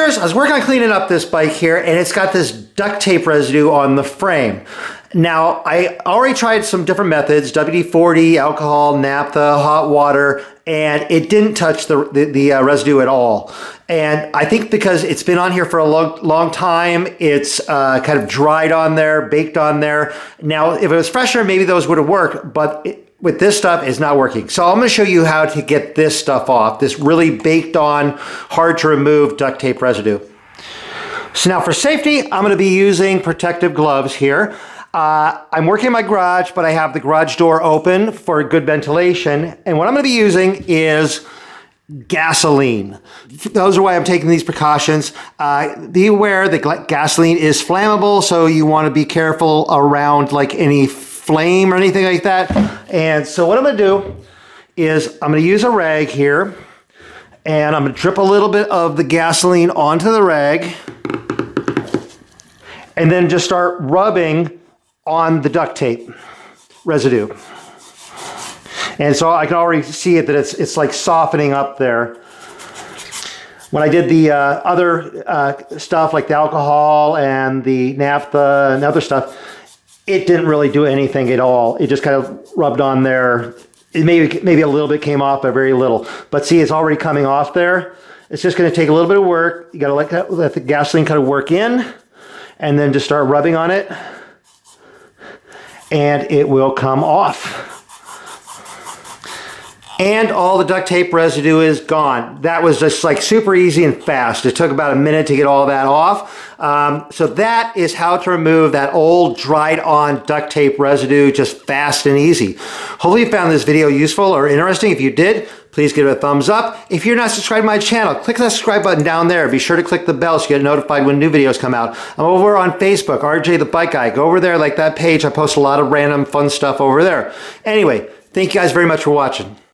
years, I was working on cleaning up this bike here, and it's got this duct tape residue on the frame. Now, I already tried some different methods, WD-40, alcohol, naphtha, hot water, and it didn't touch the residue at all. And I think because it's been on here for a long time, it's kind of dried on there, baked on there. Now, if it was fresher, maybe those would have worked, but with this stuff, it's not working. So I'm gonna show you how to get this stuff off, this really baked on, hard to remove duct tape residue. So now for safety, I'm gonna be using protective gloves here. I'm working in my garage, but I have the garage door open for good ventilation. And what I'm gonna be using is gasoline. Those are why I'm taking these precautions. Be aware that gasoline is flammable, so you wanna be careful around like any flame or anything like that. And so what I'm gonna do is I'm gonna use a rag here, and I'm gonna drip a little bit of the gasoline onto the rag, and then just start rubbing on the duct tape residue. And so I can already see it that it's like softening up there. When I did the other stuff like the alcohol and the naphtha and other stuff, it didn't really do anything at all. It just kind of rubbed on there. It maybe a little bit came off, but very little. But see, it's already coming off there. It's just gonna take a little bit of work. You gotta let the gasoline kind of work in, and then just start rubbing on it, and it will come off. And all the duct tape residue is gone. That was just like super easy and fast. It took about a minute to get all that off. So that is how to remove that old dried on duct tape residue, just fast and easy. Hopefully you found this video useful or interesting. If you did, please give it a thumbs up. If you're not subscribed to my channel, click that subscribe button down there. Be sure to click the bell so you get notified when new videos come out. I'm over on Facebook, RJ the Bike Guy. Go over there, like that page. I post a lot of random fun stuff over there. Anyway, thank you guys very much for watching.